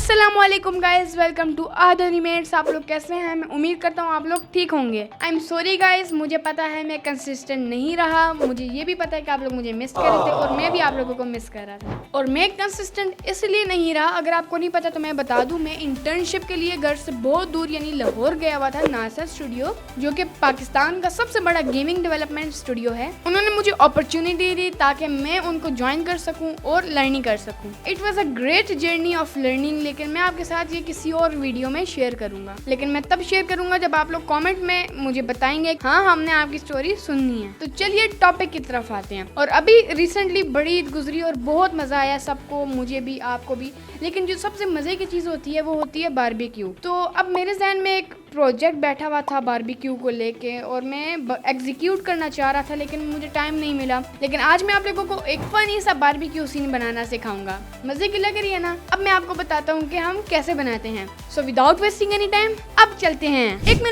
अस्सलामुअलैकुम guys, welcome to आद animates. आप लोग कैसे हैं? मैं उम्मीद करता हूँ आप लोग ठीक होंगे। आई एम सॉरी गाइस, मुझे पता है मैं कंसिस्टेंट नहीं रहा। मुझे ये भी पता है कि आप लोग मुझे मिस कर रहे थे और मैं भी आप लोगों को मिस कर रहा था। और मैं कंसिस्टेंट इसलिए नहीं रहा, अगर आपको नहीं पता तो मैं बता दूं, मैं इंटर्नशिप के लिए घर से बहुत दूर यानी लाहौर गया हुआ था। नासा स्टूडियो, जो कि पाकिस्तान का सबसे बड़ा गेमिंग डेवलपमेंट स्टूडियो है, उन्होंने मुझे अपॉर्चुनिटी दी ताकि मैं उनको ज्वाइन कर सकूं और लर्निंग कर सकूं। It was a great journey of learning, लेकिन मैं आपके साथ ये किसी और वीडियो में शेयर करूंगा। लेकिन मैं तब शेयर करूंगा जब आप लोग कमेंट में मुझे बताएंगे हाँ हमने आपकी स्टोरी सुननी है। तो चलिए टॉपिक की तरफ आते हैं। और अभी रिसेंटली बड़ी ईद गुजरी और बहुत मजा आया सबको, मुझे भी आपको भी। लेकिन जो सबसे मजे की चीज होती है वो होती है बारबेक्यू। तो अब मेरे जहन में एक प्रोजेक्ट बैठा हुआ था बारबेक्यू को लेके और मैं एग्जीक्यूट करना चाह रहा था, लेकिन मुझे टाइम नहीं मिला। लेकिन आज मैं आप लोगों को एक फनी सा बारबेक्यू सीन बनाना सिखाऊंगा। मजे की लग रही है ना? अब मैं आपको बताता हूँ कि हम कैसे बनाते हैं। So without wasting any time अब चलते हैं। एक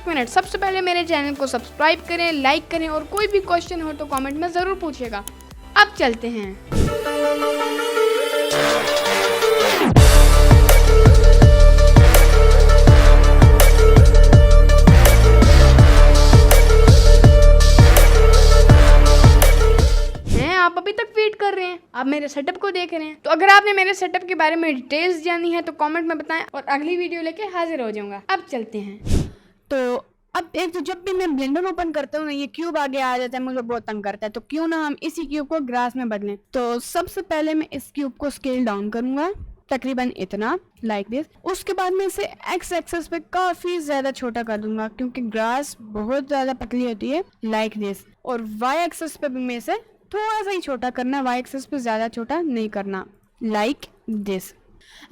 मिनट, सबसे पहले मेरे चैनल को सब्सक्राइब करें, लाइक करें और कोई भी क्वेश्चन हो तो कमेंट में जरूर पूछिएगा। अब चलते हैं। आप अभी तक वेट कर रहे हैं, आप मेरे सेटअप को देख रहे हैं। तो अगर आपने मेरे सेटअप के बारे में डिटेल्स जानी है तो कमेंट में बताएं और अगली वीडियो लेके हाजिर हो जाऊंगा। अब चलते हैं। तो अब एक तो जब भी मैं ब्लेंडर ओपन करता हूँ ना, ये क्यूब आगे आ जाता है, मुझे बहुत तंग करता है। तो क्यों ना हम इसी क्यूब को ग्रास में बदलें। तो सबसे पहले मैं इस क्यूब को स्केल डाउन करूंगा तकरीबन इतना, लाइक दिस। उसके बाद मैं इसे एक्स एक्सेस पे काफी ज्यादा छोटा कर दूंगा क्योंकि ग्रास बहुत ज्यादा पतली होती है, लाइक दिस। और वाई एक्सेस पे भी मैं इसे थोड़ा सा ही छोटा करना, वाई एक्सेस पे ज्यादा छोटा नहीं करना, लाइक दिस।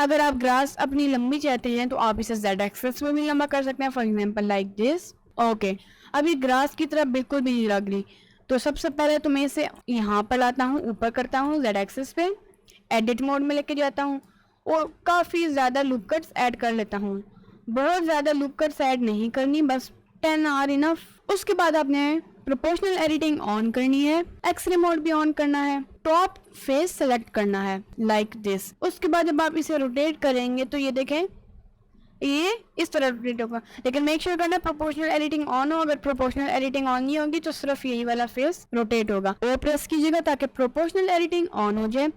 अगर आप ग्रास अपनी लंबी चाहते हैं तो आप इसे जेड एक्सेस में भी लंबा कर सकते हैं, for example like this. Okay, अभी ग्रास की तरफ बिल्कुल भी नहीं लग रही, तो सबसे पहले तो मैं इसे यहाँ पर लाता हूँ, ऊपर करता हूँ जेड एक्सेस पे, एडिट मोड में लेके जाता हूँ और काफ़ी ज़्यादा लूप कट्स ऐड कर लेता हूँ। बहुत ज़्यादा लूप कट्स ऐड नहीं करनी, बस 10 आर इनफ। उसके बाद आपने प्रोपोर्शनल एडिटिंग ऑन करनी है, एक्सरे मोड भी ऑन करना है, टॉप फेस सेलेक्ट करना है, लाइक दिस। उसके बाद जब आप इसे रोटेट करेंगे तो ये देखें ये इस तरह रोटेट होगा, लेकिन मेक श्योर करना प्रोपोर्शनल एडिटिंग ऑन हो। अगर प्रोपोर्शनल एडिटिंग ऑन नहीं होगी तो सिर्फ यही वाला फेस रोटेट होगा। वो प्रेस कीजिएगा ताकि प्रोपोर्शनल एडिटिंग ऑन हो जाए।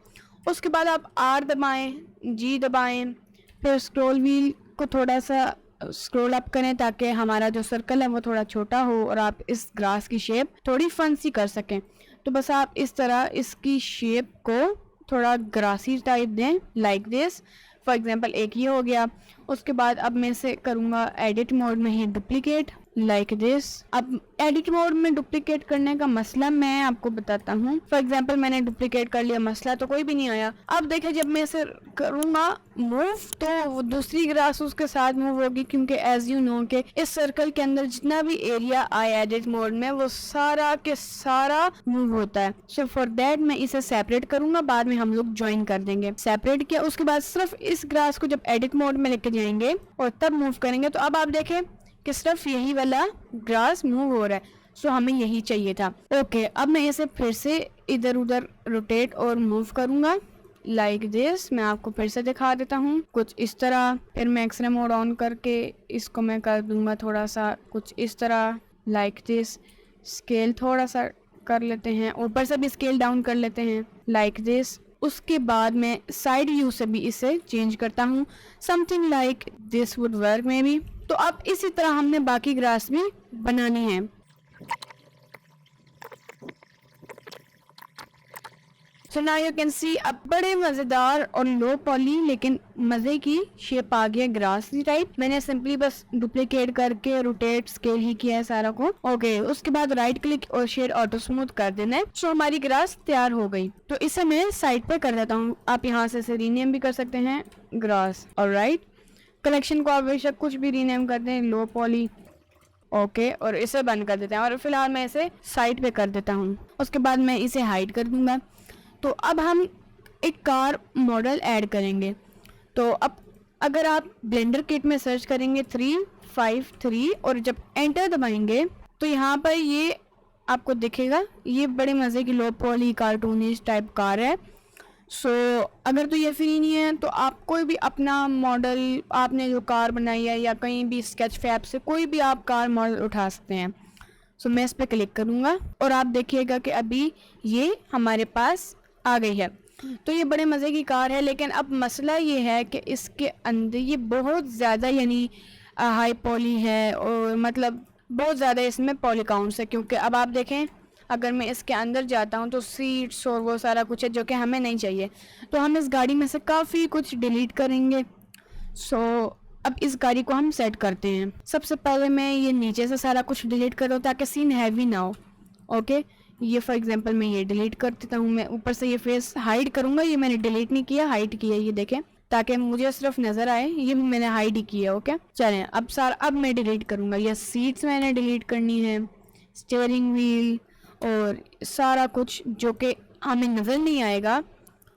उसके बाद आप आर दबाएं, जी दबाएं, फिर स्क्रॉल व्हील को थोड़ा सा स्क्रॉल अप करें ताकि हमारा जो सर्कल है वो थोड़ा छोटा हो और आप इस ग्रास की शेप थोड़ी फन सी कर सकें। तो बस आप इस तरह इसकी शेप को थोड़ा ग्रासी टाइप दें, लाइक दिस। फॉर एग्जांपल एक ये हो गया। उसके बाद अब मैं इसे करूँगा एडिट मोड में ही डुप्लीकेट, लाइक दिस। अब एडिट मोड में डुप्लीकेट करने का मसला मैं आपको बताता हूँ। फॉर एग्जांपल मैंने डुप्लीकेट कर लिया, मसला तो कोई भी नहीं आया। अब देखिए जब मैं इसे करूँगा मूव तो दूसरी ग्रास उसके साथ मूव होगी, क्योंकि एज यू नो के इस सर्कल के अंदर जितना भी एरिया आए एडिट मोड में वो सारा के सारा मूव होता है। सो फॉर दैट मैं इसे सेपरेट करूँगा, बाद में हम लोग ज्वाइन कर देंगे। सेपरेट किया, उसके बाद सिर्फ इस ग्रास को जब एडिट मोड में लेके जाएंगे और तब मूव करेंगे तो अब आप देखें कि सिर्फ यही वाला ग्रास मूव हो रहा है। सो हमें यही चाहिए था। ओके, अब मैं इसे फिर से इधर उधर रोटेट और मूव करूंगा, लाइक दिस। मैं आपको फिर से दिखा देता हूँ कुछ इस तरह। फिर मैं एक्सरे मोड ऑन करके इसको मैं कर दूंगा थोड़ा सा कुछ इस तरह, लाइक दिस। स्केल थोड़ा सा कर लेते हैं, ऊपर से भी स्केल डाउन कर लेते हैं, लाइक दिस। उसके बाद मैं साइड व्यू से भी इसे चेंज करता हूँ, something like this would work may be. तो अब इसी तरह हमने बाकी ग्रास भी बनानी है। So now you can see अब बड़े मजेदार और लो पॉली लेकिन मजे की शेप आ गया ग्रास की टाइप। मैंने सिंपली बस डुप्लीकेट करके रोटेट स्केल ही किया है सारा को। ओके, उसके बाद राइट क्लिक और शेड ऑटो स्मूथ कर देना है। सो हमारी ग्रास तैयार हो गई। तो इसे मैं साइड पर कर देता हूँ। आप यहाँ से इसे रीनेम भी कर सकते हैं ग्रास, ऑलराइट। कलेक्शन को आप बेशक कुछ भी रीनेम कर दें, लो पॉली। ओके, और इसे बंद कर देते हैं और फिलहाल मैं इसे साइड पे कर देता हूँ। उसके बाद मैं इसे हाइड कर दूंगा। तो अब हम एक कार मॉडल ऐड करेंगे। तो अब अगर आप ब्लेंडर किट में सर्च करेंगे 353 और जब एंटर दबाएंगे तो यहाँ पर ये आपको दिखेगा, ये बड़े मज़े की लो पॉली कार्टूनिश टाइप कार है। सो अगर तो ये फ्री नहीं है तो आप कोई भी अपना मॉडल, आपने जो कार बनाई है या कहीं भी स्केच फैब से कोई भी आप कार मॉडल उठा सकते हैं। सो मैं इस पर क्लिक करूँगा और आप देखिएगा कि अभी ये हमारे पास आ गई है। तो ये बड़े मज़े की कार है, लेकिन अब मसला ये है कि इसके अंदर ये बहुत ज़्यादा यानी हाई पॉली है और मतलब बहुत ज़्यादा इसमें पॉली काउंट्स है, क्योंकि अब आप देखें अगर मैं इसके अंदर जाता हूँ तो सीट्स और वो सारा कुछ है जो कि हमें नहीं चाहिए। तो हम इस गाड़ी में से काफ़ी कुछ डिलीट करेंगे। सो अब इस गाड़ी को हम सेट करते हैं। सबसे पहले मैं ये नीचे से सारा कुछ डिलीट करूँ ताकि सीन हैवी ना हो। ओके, ये फॉर एग्जांपल मैं ये डिलीट कर देता हूँ। मैं ऊपर से ये फेस हाइड करूँगा, ये मैंने डिलीट नहीं किया, हाइड किया, ये देखें ताकि मुझे सिर्फ नज़र आए, ये भी मैंने हाइड ही किया। ओके चलें, अब मैं डिलीट करूँगा। ये सीट्स मैंने डिलीट करनी है, स्टीयरिंग व्हील और सारा कुछ जो कि हमें नज़र नहीं आएगा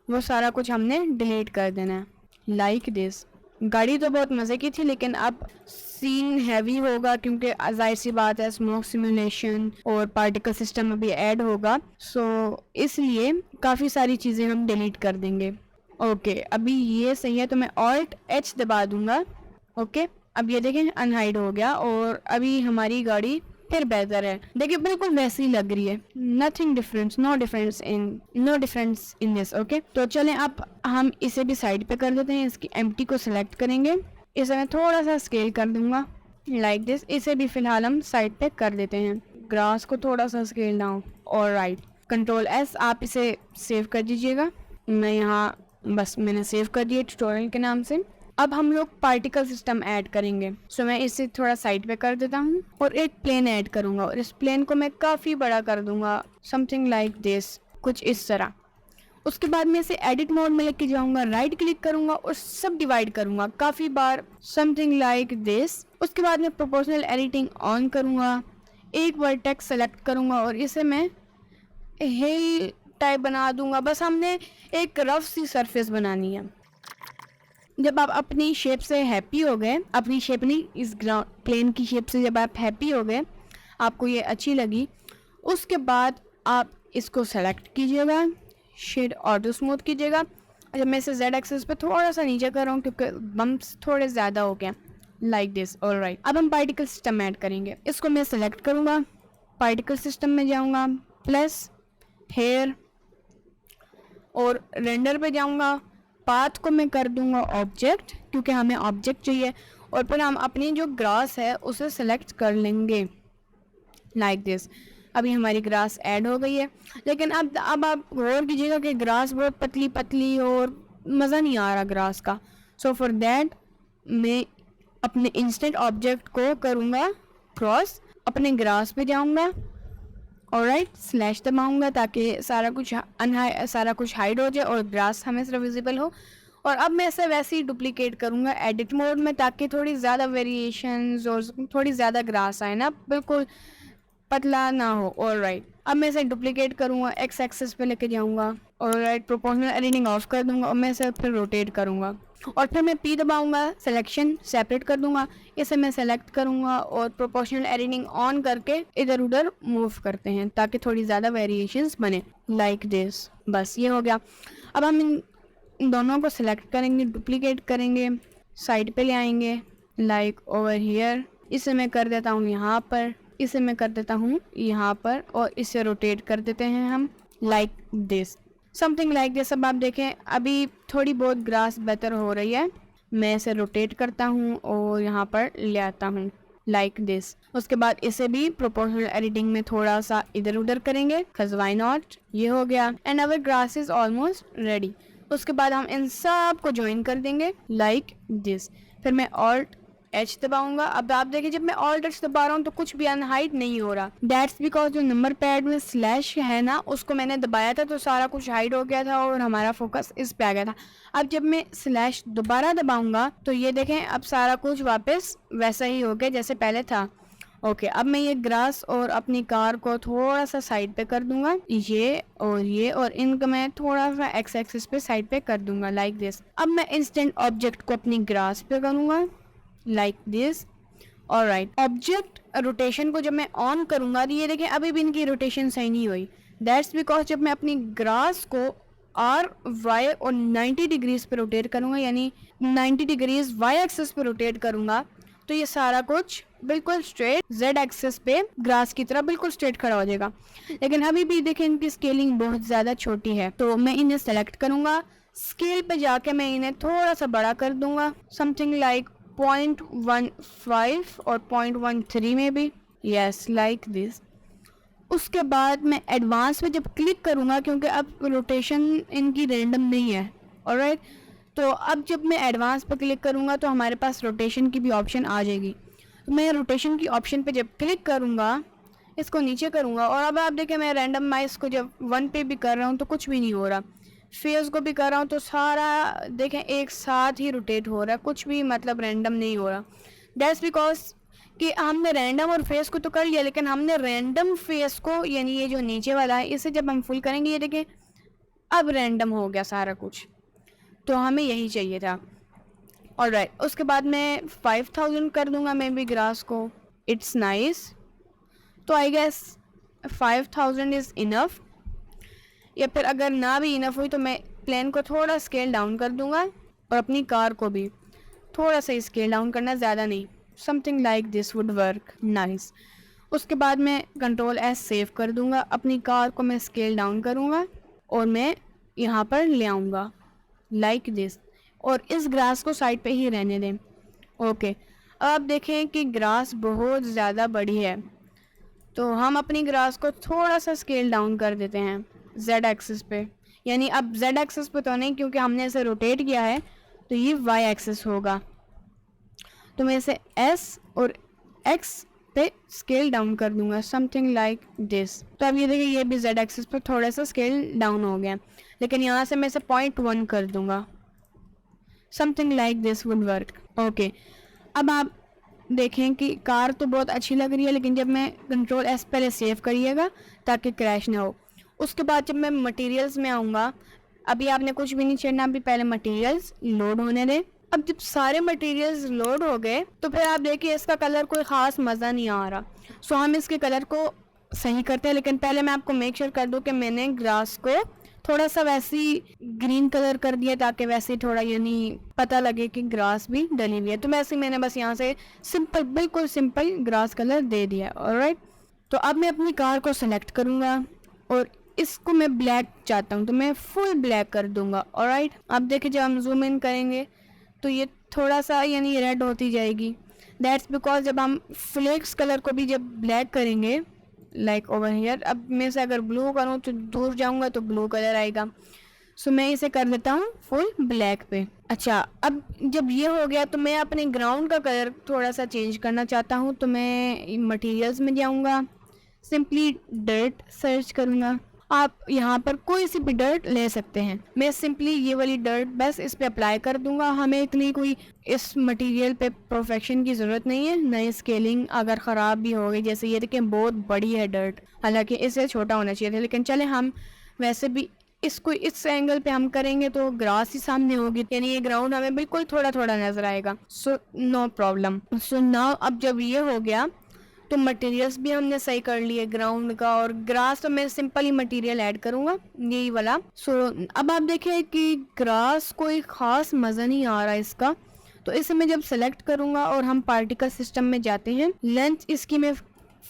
वो सारा कुछ हमने डिलीट कर देना है। Like this. गाड़ी तो बहुत मज़े की थी, लेकिन अब सीन हैवी होगा क्योंकि जाहिर सी बात है स्मोक सिमुलेशन और पार्टिकल सिस्टम अभी ऐड होगा। सो इसलिए काफ़ी सारी चीज़ें हम डिलीट कर देंगे। ओके अभी ये सही है, तो मैं Alt+H दबा दूंगा। ओके अब ये देखें अनहाइड हो गया और अभी हमारी गाड़ी फिर बेहतर है। देखिए बिल्कुल वैसी लग रही है, nothing difference, no difference in this. Okay तो चलें अब हम इसे भी साइड पे कर देते हैं। इसकी एम्प्टी को सिलेक्ट करेंगे, इसे मैं थोड़ा सा स्केल कर दूंगा लाइक दिस। इसे भी फिलहाल हम साइड पे कर देते हैं, ग्रास को थोड़ा सा स्केल डाउन। ऑलराइट, Ctrl+S आप इसे सेव कर दीजिएगा। मैं यहाँ बस मैंने सेव कर दिया ट्यूटोरियल के नाम से। अब हम लोग पार्टिकल सिस्टम ऐड करेंगे। सो मैं इसे थोड़ा साइड पे कर देता हूँ और एक प्लेन ऐड करूँगा और इस प्लेन को मैं काफ़ी बड़ा कर दूँगा, समथिंग लाइक दिस, कुछ इस तरह। उसके बाद मैं इसे एडिट मोड में लेके जाऊँगा, राइट क्लिक करूँगा और सब डिवाइड करूँगा काफ़ी बार, समथिंग लाइक दिस। उसके बाद मैं प्रोपोर्शनल एडिटिंग ऑन करूँगा, एक वर्टेक्स सेलेक्ट करूँगा और इसे मैं हिल टाइप बना दूँगा। बस हमने एक रफ सी सरफेस बनानी है। जब आप अपनी शेप से हैप्पी हो गए, अपनी शेप नहीं इस ग्राउंड प्लेन की शेप से जब आप हैप्पी हो गए, आपको ये अच्छी लगी, उसके बाद आप इसको सेलेक्ट कीजिएगा, शेड ऑटो स्मूथ कीजिएगा। जब मैं इसे Z एक्सिस पे थोड़ा सा नीचे कर रहा हूँ क्योंकि बम्प्स थोड़े ज़्यादा हो गए, लाइक दिस। ऑलराइट, अब हम पार्टिकल सिस्टम ऐड करेंगे। इसको मैं सेलेक्ट करूँगा, पार्टिकल सिस्टम में जाऊँगा, प्लस हेयर और रेंडर पे जाऊँगा, पाथ को मैं कर दूंगा ऑब्जेक्ट क्योंकि हमें ऑब्जेक्ट चाहिए और फिर हम अपनी जो ग्रास है उसे सेलेक्ट कर लेंगे लाइक दिस। अभी हमारी ग्रास ऐड हो गई है, लेकिन अब आप गौर कीजिएगा कि ग्रास बहुत पतली पतली और मज़ा नहीं आ रहा ग्रास का। सो फॉर दैट मैं अपने इंस्टेंट ऑब्जेक्ट को करूँगा क्रॉस, अपने ग्रास पे जाऊँगा, ऑलराइट, स्लैश दबाऊंगा ताकि सारा कुछ हाइड हो जाए और ग्रास हमें सिर्फ विजिबल हो। और अब मैं इसे वैसे ही डुप्लीकेट करूँगा एडिट मोड में ताकि थोड़ी ज़्यादा वेरिएशंस और थोड़ी ज़्यादा ग्रास आए ना, बिल्कुल पतला ना हो। ऑलराइट, अब मैं इसे डुप्लीकेट करूँगा, एक्स एक्सिस पे लेके जाऊँगा, ऑलराइट, प्रोपोर्शनल एडिटिंग ऑफ कर दूँगा और मैं इसे फिर रोटेट करूँगा और फिर मैं P दबाऊँगा, सिलेक्शन सेपरेट कर दूँगा, इसे मैं सेलेक्ट करूँगा और प्रोपोर्शनल एडिटिंग ऑन करके इधर उधर मूव करते हैं ताकि थोड़ी ज़्यादा वेरिएशंस बने लाइक दिस। बस ये हो गया। अब हम इन दोनों को सिलेक्ट करेंगे, डुप्लीकेट करेंगे, साइड पे ले आएंगे लाइक ओवर हियर। इसे मैं कर देता हूँ यहाँ पर, इसे मैं कर देता हूँ यहाँ पर और इसे रोटेट कर देते हैं हम like this, something like this. अब आप देखें अभी थोड़ी बहुत ग्रास बेहतर हो रही है। मैं इसे रोटेट करता हूँ और यहाँ पर ले आता हूँ लाइक दिस। उसके बाद इसे भी प्रोपोर्शनल एडिटिंग में थोड़ा सा इधर उधर करेंगे, cause why not। ये हो गया and our grass is almost ready. उसके बाद हम इन सब को ज्वाइन कर देंगे लाइक दिस। फिर मैं Alt+H दबाऊंगा। अब आप देखिए जब मैं Alt+H दबा रहा हूँ तो कुछ भी अनहाइड नहीं हो रहा, दैट्स बिकॉज जो नंबर पैड में स्लैश है ना उसको मैंने दबाया था तो सारा कुछ हाइड हो गया था और हमारा फोकस इस पे आ गया था। अब जब मैं स्लैश दोबारा दबाऊंगा तो ये देखें अब सारा कुछ वापस वैसा ही हो गया जैसे पहले था। ओके, अब मैं ये ग्रास और अपनी कार को थोड़ा सा साइड पे कर दूंगा, ये और इनको मैं थोड़ा सा एक्स एक्सिस पे साइड पे कर दूंगा लाइक दिस। अब मैं इंस्टेंट ऑब्जेक्ट को अपनी ग्रास पे करूंगा like this. Alright, object rotation को जब मैं ऑन करूंगा तो ये देखें अभी भी इनकी रोटेशन सही नहीं हुई, दैट्स बिकॉज जब मैं अपनी ग्रास को आर वाई और 90 डिग्रीज पे रोटेट करूँगा, यानी 90 डिग्रीज वाई एक्सिस पे रोटेट करूँगा, तो ये सारा कुछ बिल्कुल स्ट्रेट जेड एक्सिस पे ग्रास की तरह बिल्कुल स्ट्रेट खड़ा हो जाएगा। लेकिन अभी भी देखें इनकी स्केलिंग बहुत ज़्यादा छोटी है, तो मैं इन्हें सेलेक्ट करूँगा, स्केल पे जाके मैं इन्हें थोड़ा सा बड़ा कर दूँगा, समथिंग लाइक 0.15 और 0.13 में भी, यस लाइक दिस। उसके बाद मैं एडवांस पे जब क्लिक करूँगा, क्योंकि अब रोटेशन इनकी रैंडम नहीं है, ऑलराइट, तो अब जब मैं एडवांस पे क्लिक करूँगा तो हमारे पास रोटेशन की भी ऑप्शन आ जाएगी। तो मैं रोटेशन की ऑप्शन पे जब क्लिक करूँगा, इसको नीचे करूँगा, और अब आप देखें मैं रैंडमाइज को जब 1 पे भी कर रहा हूँ तो कुछ भी नहीं हो रहा, फेस को भी कर रहा हूँ तो सारा देखें एक साथ ही रोटेट हो रहा है, कुछ भी मतलब रैंडम नहीं हो रहा। दैट्स बिकॉज कि हमने रैंडम और फेस को तो कर लिया, लेकिन हमने रैंडम फेस को, यानी ये जो नीचे वाला है, इसे जब हम फुल करेंगे ये देखें अब रैंडम हो गया सारा कुछ, तो हमें यही चाहिए था। ऑलराइट, उसके बाद मैं 5000 कर दूंगा मैं भी ग्रास को, इट्स नाइस। तो आई गेस 5000 इज़ इनफ, या फिर अगर ना भी इनफ हुई तो मैं प्लेन को थोड़ा स्केल डाउन कर दूंगा और अपनी कार को भी थोड़ा सा स्केल डाउन करना, ज़्यादा नहीं, something like this would work nice. उसके बाद मैं कंट्रोल एस सेव कर दूंगा, अपनी कार को मैं स्केल डाउन करूंगा और मैं यहाँ पर ले आऊँगा लाइक दिस, और इस ग्रास को साइड पे ही रहने दें। ओके, अब देखें कि ग्रास बहुत ज़्यादा बड़ी है, तो हम अपनी ग्रास को थोड़ा सा स्केल डाउन कर देते हैं जेड एक्सिस पे, यानी अब जेड एक्सिस पे तो नहीं क्योंकि हमने इसे रोटेट किया है, तो ये वाई एक्सिस होगा। तो मैं इसे एस और एक्स पे स्केल डाउन कर दूंगा, समथिंग लाइक दिस। तो अब ये देखिए ये भी जेड एक्सिस पे थोड़ा सा स्केल डाउन हो गया, लेकिन यहाँ से मैं इसे 0.1 कर दूंगा, something like this would work. Okay, अब आप देखें कि कार तो बहुत अच्छी लग रही है, लेकिन जब मैं कंट्रोल एस पहले सेव करिएगा ताकि क्रैश ना हो। उसके बाद जब मैं मटेरियल्स में आऊँगा, अभी आपने कुछ भी नहीं छेड़ना, अभी पहले मटेरियल्स लोड होने दें। अब जब सारे मटेरियल्स लोड हो गए तो फिर आप देखिए इसका कलर कोई ख़ास मज़ा नहीं आ रहा, सो हम इसके कलर को सही करते हैं। लेकिन पहले मैं आपको मेक श्योर कर दूं कि मैंने ग्रास को थोड़ा सा वैसी ग्रीन कलर कर दिया ताकि वैसे थोड़ा यानी पता लगे कि ग्रास भी डली हुई है। तो वैसे मैंने बस यहाँ से सिंपल, बिल्कुल सिंपल ग्रास कलर दे दिया। ऑलराइट, तो अब मैं अपनी कार को सेलेक्ट करूँगा और इसको मैं ब्लैक चाहता हूँ तो मैं फुल ब्लैक कर दूँगा। ऑलराइट, अब देखिए जब हम जूम इन करेंगे तो ये थोड़ा सा यानी रेड होती जाएगी। दैट्स बिकॉज जब हम फ्लेक्स कलर को भी जब ब्लैक करेंगे लाइक ओवर हियर, अब मैं से अगर ब्लू करूँ तो दूर जाऊँगा तो ब्लू कलर आएगा, सो मैं इसे कर देता हूँ फुल ब्लैक पे। अच्छा, अब जब ये हो गया तो मैं अपने ग्राउंड का कलर थोड़ा सा चेंज करना चाहता हूँ, तो मैं मटेरियल्स में जाऊँगा, सिंपली डर्ट सर्च करूँगा। आप यहाँ पर कोई सी भी डर्ट ले सकते हैं, मैं सिंपली ये वाली डर्ट बस इस पे अप्लाई कर दूंगा। हमें इतनी कोई इस मटेरियल पे परफेक्शन की ज़रूरत नहीं है, नई स्केलिंग अगर ख़राब भी हो गई, जैसे ये देखें बहुत बड़ी है डर्ट, हालांकि इससे छोटा होना चाहिए था, लेकिन चले हम वैसे भी इसको इस एंगल पे हम करेंगे तो ग्रास ही सामने होगी, यानी ये ग्राउंड हमें बिल्कुल थोड़ा थोड़ा नजर आएगा, so no problem. So now अब जब ये हो गया तो मटेरियल्स भी हमने सही कर लिए ग्राउंड का, और ग्रास तो मैं सिंपल ही मटेरियल ऐड करूँगा यही वाला। सो अब आप देखिए कि ग्रास कोई ख़ास मज़ा नहीं आ रहा इसका, तो इसे मैं जब सेलेक्ट करूँगा और हम पार्टिकल सिस्टम में जाते हैं, लेंथ इसकी मैं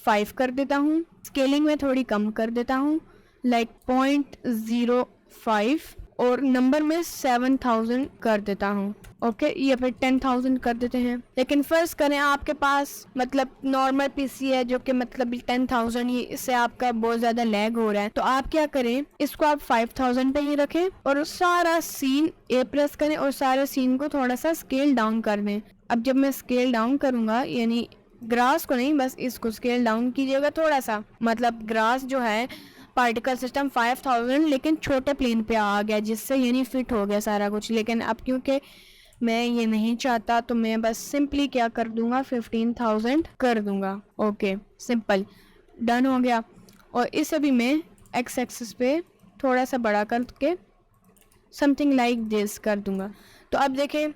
5 कर देता हूँ, स्केलिंग में थोड़ी कम कर देता हूँ लाइक 0.05, और नंबर में 7000 कर देता हूँ। ओके, या फिर 10,000 कर देते हैं। लेकिन फर्ज करें आपके पास मतलब नॉर्मल पीसी है जो कि मतलब 10,000 ही, इससे आपका बहुत ज़्यादा लैग हो रहा है, तो आप क्या करें, इसको आप 5000 पे ही रखें और सारा सीन ए प्रेस करें और सारे सीन को थोड़ा सा स्केल डाउन कर दें। अब जब मैं स्केल डाउन करूँगा, यानी ग्रास को नहीं, बस इसको स्केल डाउन कीजिएगा थोड़ा सा, मतलब ग्रास जो है पार्टिकल सिस्टम 5000 लेकिन छोटे प्लेन पे आ गया, जिससे यानी फिट हो गया सारा कुछ। लेकिन अब क्योंकि मैं ये नहीं चाहता तो मैं बस सिंपली क्या कर दूंगा, 15,000 कर दूंगा। ओके, सिंपल डन हो गया। और इसे भी मैं एक्स एक्सिस पे थोड़ा सा बड़ा करके समथिंग लाइक दिस कर दूंगा। तो अब देखें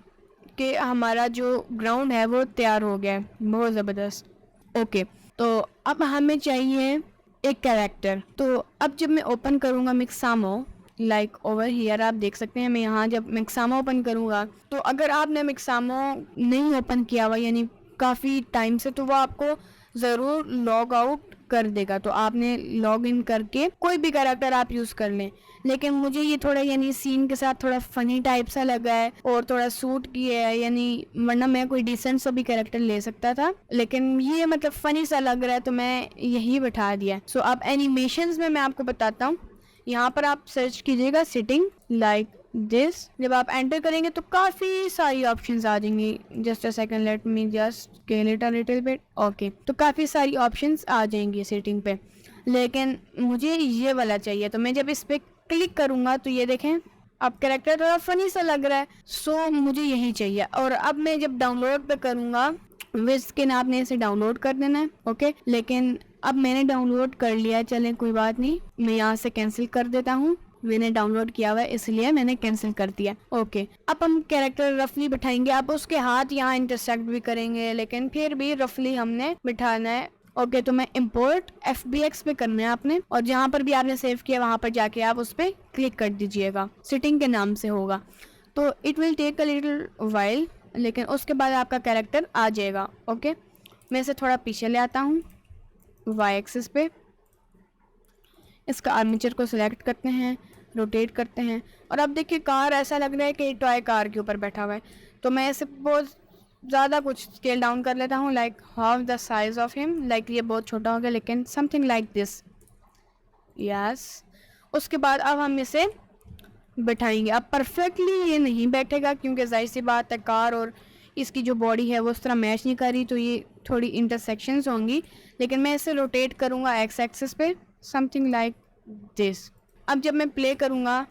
कि हमारा जो ग्राउंड है वो तैयार हो गया है, बहुत ज़बरदस्त। ओके, तो अब हमें चाहिए एक कैरेक्टर। तो अब जब मैं ओपन करूँगा मिक्सामो, लाइक ओवर हियर आप देख सकते हैं। मैं यहाँ जब मिक्सामो ओपन करूँगा तो अगर आपने मिक्सामो नहीं ओपन किया हुआ यानी काफ़ी टाइम से, तो वो आपको ज़रूर लॉग आउट कर देगा। तो आपने लॉग इन करके कोई भी कैरेक्टर आप यूज़ कर लें। लेकिन मुझे ये थोड़ा यानी सीन के साथ थोड़ा फ़नी टाइप सा लगा है और थोड़ा सूट किया है, यानी वरना मैं कोई डिसेंट सा भी कैरेक्टर ले सकता था, लेकिन ये मतलब फ़नी सा लग रहा है तो मैं यही बैठा दिया। सो अब एनिमेशंस में मैं आपको बताता हूँ। यहाँ पर आप सर्च कीजिएगा सिटिंग लाइक दिस। जब आप एंटर करेंगे तो काफ़ी सारी ऑप्शंस आ जाएंगी। Just a second, let me just scale it a little bit. Okay, तो काफ़ी सारी ऑप्शंस आ जाएंगी सेटिंग पे, लेकिन मुझे ये वाला चाहिए। तो मैं जब इस पर क्लिक करूँगा तो ये देखें अब कैरेक्टर थोड़ा फनी सा लग रहा है। सो मुझे यही चाहिए। और अब मैं जब डाउनलोड पे करूँगा, विस्किन आपने इसे डाउनलोड कर देना है। ओके, लेकिन अब मैंने डाउनलोड कर लिया, चलें कोई बात नहीं, मैं यहाँ से कैंसिल कर देता हूँ। मैंने डाउनलोड किया हुआ है इसलिए मैंने कैंसिल कर दिया। ओके, अब हम कैरेक्टर रफली बिठाएंगे। आप उसके हाथ यहाँ इंटरसेक्ट भी करेंगे, लेकिन फिर भी रफली हमने बिठाना है। ओके, तो मैं इंपोर्ट FBX पे करना है आपने, और जहाँ पर भी आपने सेव किया वहाँ पर जाके आप उस पर क्लिक कर दीजिएगा। सिटिंग के नाम से होगा, तो it will take a little while, लेकिन उसके बाद आपका कैरेक्टर आ जाएगा। ओके, मैं इसे थोड़ा पीछे ले आता हूँ Y एक्सिस पे। इसका आर्मेचर को सिलेक्ट करते हैं, रोटेट करते हैं, और अब देखिए कार ऐसा लग रहा है कि टॉय कार के ऊपर बैठा हुआ है। तो मैं इसे बहुत ज़्यादा कुछ स्केल डाउन कर लेता हूँ, like half the size of him. Like ये बहुत छोटा हो गया, लेकिन समथिंग लाइक दिस। यस, उसके बाद अब हम इसे बैठाएंगे। अब परफेक्टली ये नहीं बैठेगा क्योंकि जाहिर सी बात है कार और इसकी जो बॉडी है वो उस तरह मैच नहीं कर रही, तो ये थोड़ी इंटरसेक्शंस होंगी। लेकिन मैं इसे रोटेट करूँगा X एक्सिस पे, समथिंग लाइक दिस। अब जब मैं प्ले करूँगा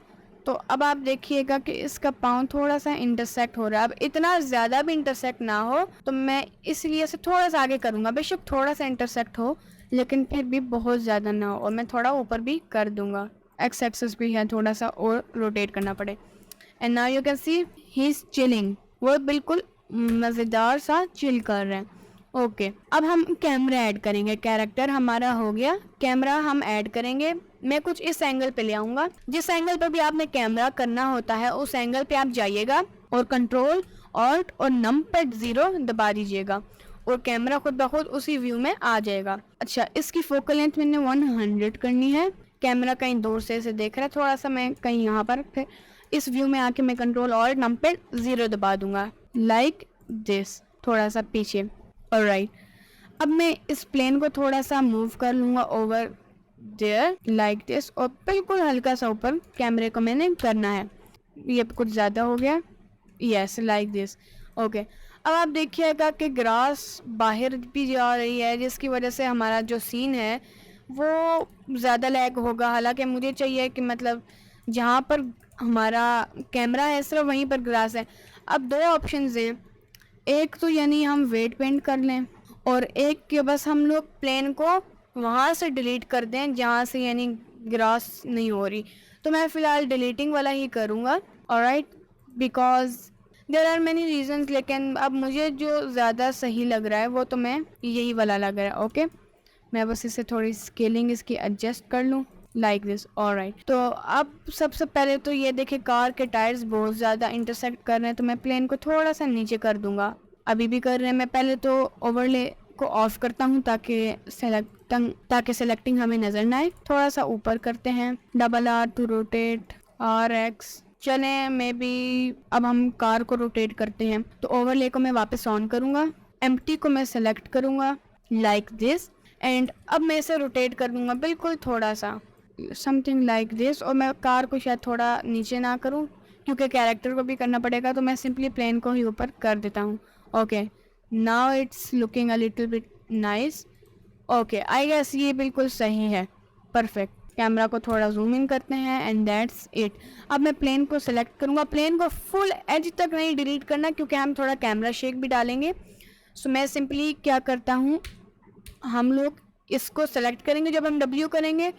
तो अब आप देखिएगा कि इसका पाँव थोड़ा सा इंटरसेक्ट हो रहा है। अब इतना ज़्यादा भी इंटरसेक्ट ना हो, तो मैं इसलिए इसे थोड़ा सा आगे करूँगा। बेशक थोड़ा सा इंटरसेक्ट हो, लेकिन फिर भी बहुत ज़्यादा ना हो, और मैं थोड़ा ऊपर भी कर दूँगा। X एक्सिस भी है, थोड़ा सा और रोटेट करना पड़े। And now you can see he is chilling, वो बिल्कुल मज़ेदार सा चिल कर रहे हैं। ओके, अब हम कैमरा ऐड करेंगे। कैरेक्टर हमारा हो गया, कैमरा हम ऐड करेंगे। मैं कुछ इस एंगल पे ले आऊँगा। जिस एंगल पर भी आपने कैमरा करना होता है उस एंगल पे आप जाइएगा और कंट्रोल ऑल्ट और नंबर 0 दबा दीजिएगा, और कैमरा खुद ब खुद उसी व्यू में आ जाएगा। अच्छा, इसकी फोकल लेंथ मैंने 100 करनी है। कैमरा कहीं दूर से इसे देख रहा है थोड़ा सा, मैं कहीं यहाँ पर, फिर इस व्यू में आके मैं कंट्रोल ऑल्ट नंबर 0 दबा दूंगा, लाइक दिस, थोड़ा सा पीछे। ऑलराइट, अब मैं इस प्लेन को थोड़ा सा मूव कर लूँगा ओवर देयर लाइक दिस, और बिल्कुल हल्का सा ऊपर कैमरे को मैंने करना है। ये कुछ ज़्यादा हो गया। Yes, like this. ओके, अब आप देखिएगा कि ग्रास बाहर भी जा रही है, जिसकी वजह से हमारा जो सीन है वो ज़्यादा लैग होगा। हालांकि मुझे चाहिए कि मतलब जहाँ पर हमारा कैमरा है सिर्फ वहीं पर ग्रास है। अब दो ऑप्शंस हैं, एक तो यानी हम वेट पेंट कर लें, और एक कि बस हम लोग प्लेन को वहाँ से डिलीट कर दें जहाँ से यानी ग्रास नहीं हो रही। तो मैं फ़िलहाल डिलीटिंग वाला ही करूँगा, alright, because there are many reasons. लेकिन अब मुझे जो ज़्यादा सही लग रहा है वो तो मैं यही वाला लग रहा है। ओके, मैं बस इसे थोड़ी स्केलिंग इसकी एडजस्ट कर लूँ, लाइक दिस। ऑलराइट, तो अब सबसे पहले तो ये देखिए कार के टायर्स बहुत ज़्यादा इंटरसेक्ट कर रहे हैं, तो मैं प्लेन को थोड़ा सा नीचे कर दूंगा। अभी भी कर रहे हैं। मैं पहले तो ओवरले को ऑफ करता हूँ ताकि सेलेक्टिंग हमें नज़र ना आए। थोड़ा सा ऊपर करते हैं, RR टू रोटेट, RX। चलें, मे बी अब हम कार को रोटेट करते हैं, तो ओवरले को मैं वापस ऑन करूँगा, एम्प्टी को मैं सेलेक्ट करूँगा लाइक दिस, एंड अब मैं इसे रोटेट कर दूँगा बिल्कुल थोड़ा सा, समथिंग लाइक दिस। और मैं कार को शायद थोड़ा नीचे ना करूँ क्योंकि कैरेक्टर को भी करना पड़ेगा, तो मैं सिंपली प्लेन को ही ऊपर कर देता हूँ। Okay, now it's looking a little bit nice. Okay, I guess ये बिल्कुल सही है, परफेक्ट। कैमरा को थोड़ा जूम इन करते हैं एंड दैट्स इट। अब मैं प्लेन को सिलेक्ट करूँगा। प्लेन को फुल एज तक नहीं डिलीट करना क्योंकि हम थोड़ा कैमरा शेक भी डालेंगे। सो मैं सिंपली क्या करता हूँ, हम लोग इसको सेलेक्ट करेंगे। जब हम W करेंगे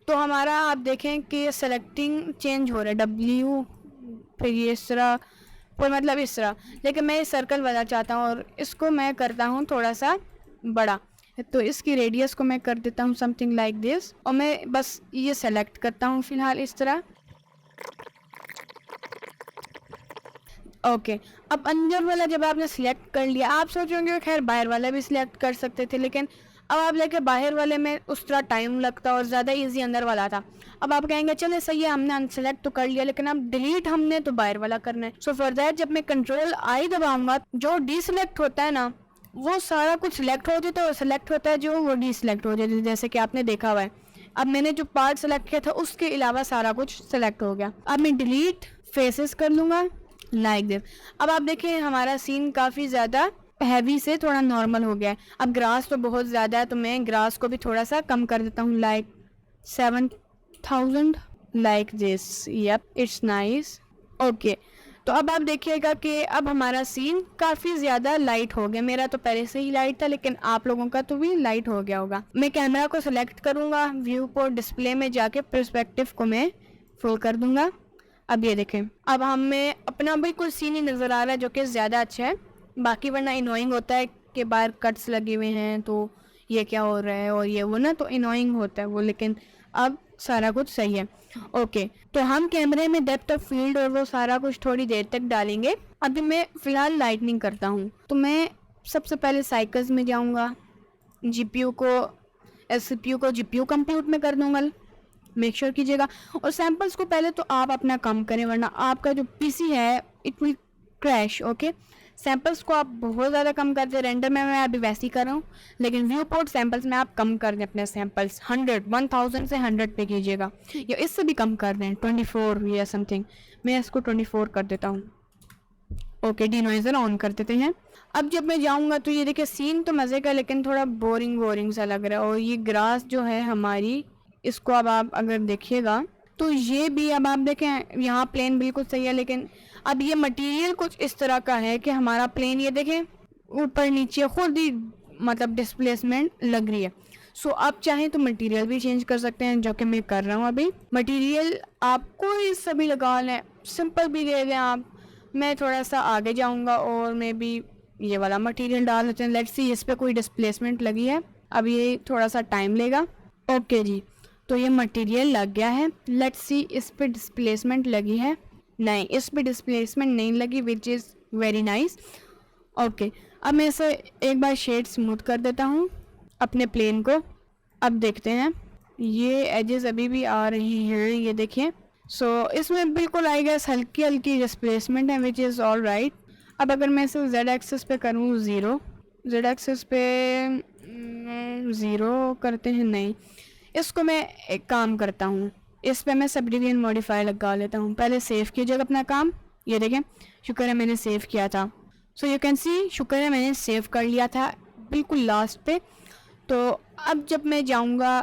तो हमारा आप देखें कि सेलेक्टिंग चेंज हो रहा है, W फिर ये इस तरह, फिर मतलब इस तरह। लेकिन मैं इस सर्कल वाला चाहता हूँ और इसको मैं करता हूँ थोड़ा सा बड़ा, तो इसकी रेडियस को मैं कर देता हूँ समथिंग लाइक दिस, और मैं बस ये सेलेक्ट करता हूँ फ़िलहाल इस तरह। ओके अब अंदर वाला जब आपने सिलेक्ट कर लिया, आप सोचोगे खैर बाहर वाला भी सिलेक्ट कर सकते थे, लेकिन अब आप लेके बाहर वाले में उस तरह टाइम लगता और ज़्यादा इजी अंदर वाला था। अब आप कहेंगे चले सही है, हमने अनसेलेक्ट तो कर लिया, लेकिन अब डिलीट हमने तो बाहर वाला करना है। सो फॉर दैट जब मैं कंट्रोल आई दबाऊंगा, जो डीसिलेक्ट होता है ना वो सारा कुछ सिलेक्ट हो जाता है, और सिलेक्ट होता है जो वो डीसिलेक्ट हो जाता है, जैसे कि आपने देखा हुआ है। अब मैंने जो पार्ट सेलेक्ट किया था उसके अलावा सारा कुछ सेलेक्ट हो गया। अब मैं डिलीट फेसेस कर लूँगा लाइक दिस। अब आप देखें हमारा सीन काफ़ी ज़्यादा हैवी से थोड़ा नॉर्मल हो गया है। अब ग्रास तो बहुत ज़्यादा है, तो मैं ग्रास को भी थोड़ा सा कम कर देता हूँ, like 7000 like this. Yup it's nice. Okay तो अब आप देखिएगा कि अब हमारा सीन काफ़ी ज़्यादा लाइट हो गया। मेरा तो पहले से ही लाइट था, लेकिन आप लोगों का तो भी लाइट हो गया होगा। मैं कैमरा को सिलेक्ट करूँगा, व्यू पोर्ट डिस्प्ले में जाके पर्सपेक्टिव को मैं फुल कर दूँगा। अब ये देखें, अब हमें अपना बिल्कुल सीन ही नज़र आ रहा है, जो कि ज़्यादा अच्छा है। बाकी वरना इनोइंग होता है कि बाहर कट्स लगे हुए हैं तो ये क्या हो रहा है और ये वो ना, तो इनोइंग होता है वो, लेकिन अब सारा कुछ सही है। ओके तो हम कैमरे में डेप्थ ऑफ फील्ड और वो सारा कुछ थोड़ी देर तक डालेंगे। अभी मैं फ़िलहाल लाइटनिंग करता हूँ, तो मैं सबसे पहले साइकिल्स में जाऊँगा, जीपीयू को सीपीयू को जीपीयू कंप्यूट में कर दूँगा, मेक श्योर कीजिएगा। और सैम्पल्स को पहले तो आप अपना कम करें, वरना आपका जो पीसी है it will crash. Okay samples को आप बहुत ज़्यादा कम कर दें, रेंडर में मैं अभी वैसे ही कर रहा हूँ, लेकिन व्यू पोर्ट सैम्पल्स में आप कम कर दें अपने सैम्पल्स। 1000 से 100 पे कीजिएगा, या इससे भी कम कर दें, 24 या समथिंग। मैं इसको 24 कर देता हूँ। ओके डिनोइजर ऑन कर देते हैं। अब जब मैं जाऊँगा तो ये देखिए सीन तो मज़े का, लेकिन थोड़ा बोरिंग सा लग रहा है। और ये ग्रास जो है हमारी, इसको अब आप अगर देखिएगा तो ये भी, अब आप देखें यहाँ प्लेन बिल्कुल सही है, लेकिन अब ये मटेरियल कुछ इस तरह का है कि हमारा प्लेन ये देखें ऊपर नीचे खुद ही मतलब डिस्प्लेसमेंट लग रही है। सो आप चाहें तो मटेरियल भी चेंज कर सकते हैं, जो कि मैं कर रहा हूँ अभी। मटेरियल आप कोई सा भी लगा लें, सिंपल भी ले लें आप। मैं थोड़ा सा आगे जाऊँगा और मैं भी ये वाला मटेरियल डाल देते हैं। लेट्स सी इस पर कोई डिस्प्लेसमेंट लगी है, अब ये थोड़ा सा टाइम लेगा। ओके जी तो ये मटेरियल लग गया है। लेट्स सी इस पे डिस्प्लेसमेंट लगी है, नहीं इस पे डिस्प्लेसमेंट नहीं लगी, which is very nice. Okay अब मैं इसे एक बार शेड स्मूथ कर देता हूँ अपने प्लेन को। अब देखते हैं ये एजेस अभी भी आ रही हैं, ये देखिए। सो इसमें बिल्कुल आई गेस हल्की हल्की डिस्प्लेसमेंट है, विच इज़ ऑल राइट। अब अगर मैं इसे जेड एक्सिस पे करूँ 0, जेड एक्सिस पे 0 करते हैं, नहीं इसको मैं एक काम करता हूँ, इस पे मैं सब डिवीजन मॉडिफायर लगा लेता हूँ। पहले सेव कीजिएगा अपना काम, ये देखें शुक्र है मैंने सेव किया था। सो यू कैन सी शुक्र है मैंने सेव कर लिया था बिल्कुल लास्ट पे। तो अब जब मैं जाऊँगा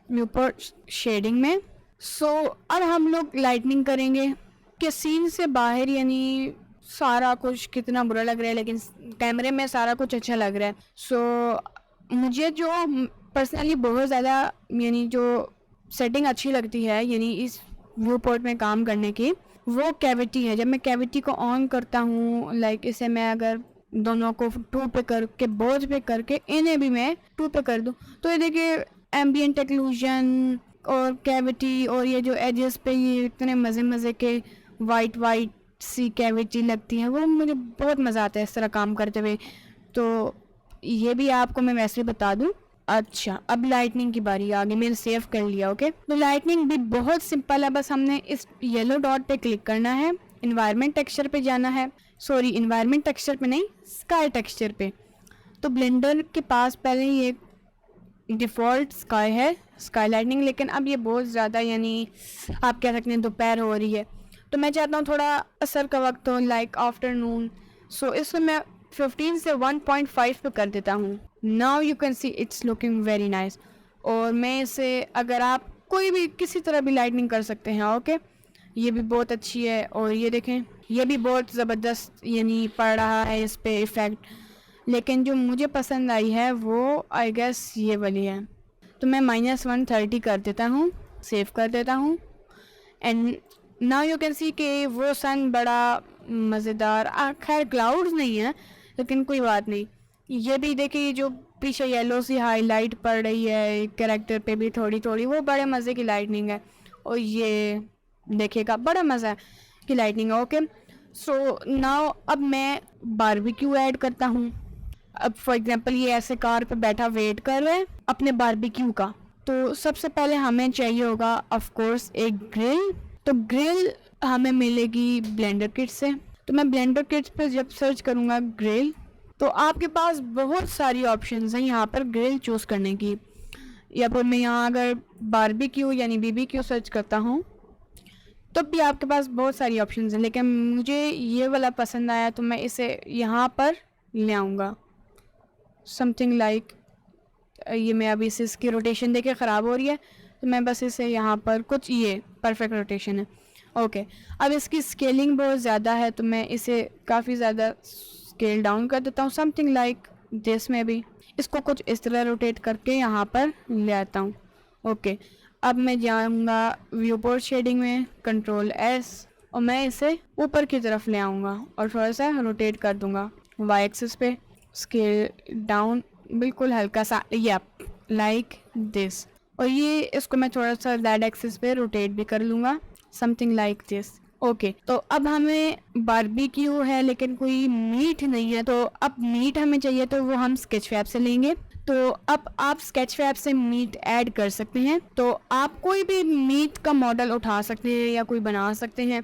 ऊपर शेडिंग में, सो अब हम लोग लाइटनिंग करेंगे कि सीन से बाहर यानी सारा कुछ कितना बुरा लग रहा है, लेकिन कैमरे में सारा कुछ अच्छा लग रहा है। सो मुझे जो पर्सनली बहुत ज़्यादा यानी जो सेटिंग अच्छी लगती है यानी इस व्यू पोर्ट में काम करने की, वो कैविटी है। जब मैं कैविटी को ऑन करता हूँ, लाइक इसे मैं अगर दोनों को 2 पे करके बोझ पे करके इन्हें भी मैं 2 पे कर दूँ, तो ये देखिए एम्बियंट एक्लूजन और कैविटी और ये जो एजेस पे ये इतने मज़े के वाइट सी कैविटी लगती है, वो मुझे बहुत मज़ा आता है इस तरह काम करते हुए। तो ये भी आपको मैं वैसे बता दूँ। अच्छा अब लाइटनिंग की बारी आ गई, मैंने सेव कर लिया। ओके तो लाइटनिंग भी बहुत सिंपल है, बस हमने इस येलो डॉट पे क्लिक करना है, इन्वायरमेंट टेक्सचर पे जाना है, सॉरी इन्वायरमेंट टेक्सचर पे नहीं स्काई टेक्सचर पे। तो ब्लेंडर के पास पहले ये डिफ़ॉल्ट स्काई है, स्काई लाइटनिंग, लेकिन अब ये बहुत ज़्यादा यानी आप कह सकते हैं दोपहर हो रही है, तो मैं चाहता हूँ थोड़ा असर का वक्त हो, लाइक आफ्टरनून। सो इसमें मैं 15 से 1.5 पे कर देता हूँ। Now you can see it's looking very nice. और मैं इसे अगर आप कोई भी किसी तरह भी लाइटनिंग कर सकते हैं। ओके ये भी बहुत अच्छी है, और ये देखें ये भी बहुत ज़बरदस्त यानी पड़ रहा है इस पे इफ़ेक्ट, लेकिन जो मुझे पसंद आई है वो आई गेस ये वाली है। तो मैं -130 कर देता हूँ, सेव कर देता हूँ। And now you can see कि वो सन बड़ा मज़ेदार, खैर क्लाउड्स नहीं है लेकिन कोई बात नहीं। ये भी देखिए जो पीछे येलो सी हाईलाइट पड़ रही है कैरेक्टर पे भी थोड़ी थोड़ी, वो बड़े मज़े की लाइटनिंग है। और ये देखिएगा बड़ा मज़ा की लाइटनिंग है। ओके, सो नाउ अब मैं बारबेक्यू ऐड करता हूँ। अब फॉर एग्जांपल ये ऐसे कार पे बैठा वेट कर रहे हैं अपने बारबेक्यू का, तो सबसे पहले हमें चाहिए होगा ऑफ कोर्स एक ग्रिल। तो ग्रिल हमें मिलेगी ब्लेंडर किट से। तो मैं ब्लेंडर किट पे जब सर्च करूँगा ग्रिल, तो आपके पास बहुत सारी ऑप्शंस हैं यहाँ पर ग्रिल चूज़ करने की। या फिर मैं यहाँ अगर बारबेक्यू यानी बीबीक्यू सर्च करता हूँ तब भी आपके पास बहुत सारी ऑप्शंस हैं, लेकिन मुझे ये वाला पसंद आया तो मैं इसे यहाँ पर ले आऊँगा। समथिंग लाइक ये मैं अभी इसे इसकी रोटेशन देके ख़राब हो रही है, तो मैं बस इसे यहाँ पर कुछ ये परफेक्ट रोटेशन है। ओके, अब इसकी स्केलिंग बहुत ज़्यादा है तो मैं इसे काफ़ी ज़्यादा स्केल डाउन कर देता हूँ। समथिंग लाइक दिस में भी इसको कुछ इस तरह रोटेट करके यहाँ पर ले आता हूँ। ओके, अब मैं जाऊँगा व्यू पोर्ट शेडिंग में, कंट्रोल एस, और मैं इसे ऊपर की तरफ ले आऊँगा और थोड़ा सा रोटेट कर दूँगा वाई एक्सिस पे, स्केल डाउन बिल्कुल हल्का सा, या लाइक दिस। और ये इसको मैं थोड़ा सा जेड एक्सिस पे रोटेट भी कर लूँगा, समथिंग लाइक दिस। ओके, तो अब हमें बारबेक्यू है लेकिन कोई मीट नहीं है, तो अब मीट हमें चाहिए तो वो हम स्केचफैब से लेंगे। तो अब आप स्केचफैब से मीट ऐड कर सकते हैं। तो आप कोई भी मीट का मॉडल उठा सकते हैं या कोई बना सकते हैं,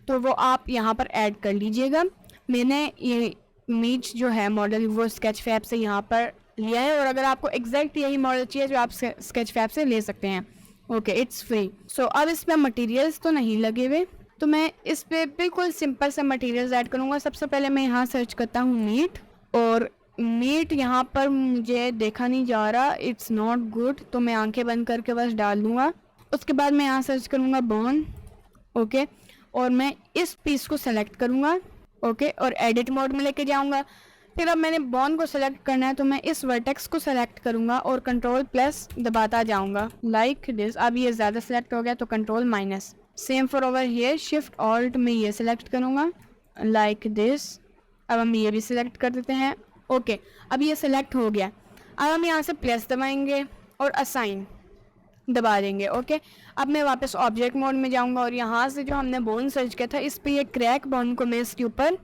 तो वो आप यहाँ पर ऐड कर लीजिएगा। मैंने ये मीट जो है मॉडल वो स्केचफैब से यहाँ पर लिया है, और अगर आपको एग्जैक्ट यही मॉडल चाहिए जो आप स्केचफैब से ले सकते हैं। Okay, it's free. सो अब इस पर मटीरियल्स तो नहीं लगे हुए, तो मैं इस पे बिल्कुल सिंपल से मटेरियल्स ऐड करूँगा। सबसे पहले मैं यहाँ सर्च करता हूँ मीट, और मीट यहाँ पर मुझे देखा नहीं जा रहा, इट्स नॉट गुड, तो मैं आंखें बंद करके बस डाल दूँगा। उसके बाद मैं यहाँ सर्च करूँगा बोन। ओके, और मैं इस पीस को सेलेक्ट करूँगा। ओके, और एडिट मोड में लेके जाऊँगा। फिर अब मैंने बोन को सेलेक्ट करना है तो मैं इस वर्टेक्स को सेलेक्ट करूँगा और कंट्रोल प्लस दबाता जाऊँगा लाइक दिस। अब ये ज़्यादा सेलेक्ट हो गया तो control minus. Same for over here, shift alt में ये सिलेक्ट करूँगा लाइक दिस। अब हम ये भी सिलेक्ट कर देते हैं। ओके, अब ये सिलेक्ट हो गया। अब हम यहाँ से प्लस दबाएंगे और असाइन दबा देंगे। ओके, अब मैं वापस ऑब्जेक्ट मोड में जाऊँगा और यहाँ से जो हमने बोन सर्च किया था इस पर ये क्रैक बोन को मैं इसके ऊपर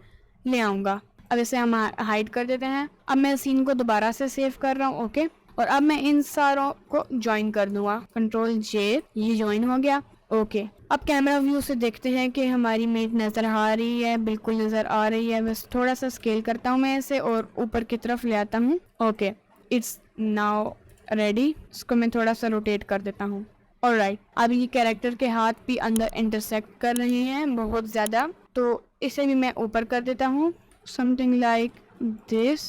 ले आऊँगा। अब इसे हम हाइड कर देते हैं। अब मैं सीन को दोबारा से सेव कर रहा हूँ। ओके, और अब मैं इन सारों को ज्वाइन कर दूँगा, कंट्रोल जे, ये ज्वाइन हो गया। ओके, अब कैमरा व्यू से देखते हैं कि हमारी मीट नज़र आ रही है, बिल्कुल नज़र आ रही है। बस थोड़ा सा स्केल करता हूँ मैं इसे और ऊपर की तरफ ले आता हूँ। Okay, it's now ready. इसको मैं थोड़ा सा रोटेट कर देता हूँ। ऑलराइट, अब ये कैरेक्टर के हाथ भी अंदर इंटरसेक्ट कर रहे हैं बहुत ज़्यादा, तो इसे भी मैं ऊपर कर देता हूँ, समथिंग लाइक दिस।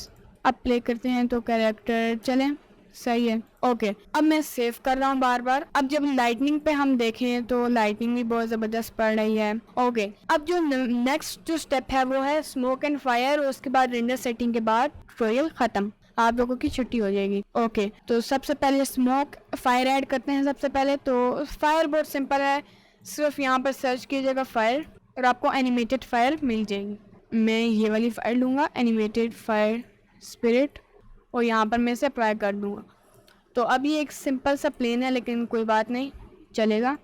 अब प्ले करते हैं तो कैरेक्टर चले, सही है। ओके, अब मैं सेव कर रहा हूँ बार बार। अब जब लाइटनिंग पे हम देखें तो लाइटनिंग भी बहुत ज़बरदस्त पड़ रही है। ओके, अब जो नेक्स्ट जो स्टेप है वो है स्मोक एंड फायर, और उसके बाद रेंडर सेटिंग के बाद ट्यूटोरियल ख़त्म, आप लोगों की छुट्टी हो जाएगी। ओके, तो सबसे पहले स्मोक फायर ऐड करते हैं। सबसे पहले तो फायर बहुत सिंपल है, सिर्फ यहाँ पर सर्च कीजिएगा फायर और आपको एनिमेटेड फायर मिल जाएगी। मैं ये वाली फायर लूँगा, एनिमेटेड फायर स्पिरिट, और यहाँ पर मैं इसे अप्लाई कर दूँगा। तो अब ये एक सिंपल सा प्लेन है लेकिन कोई बात नहीं, चलेगा।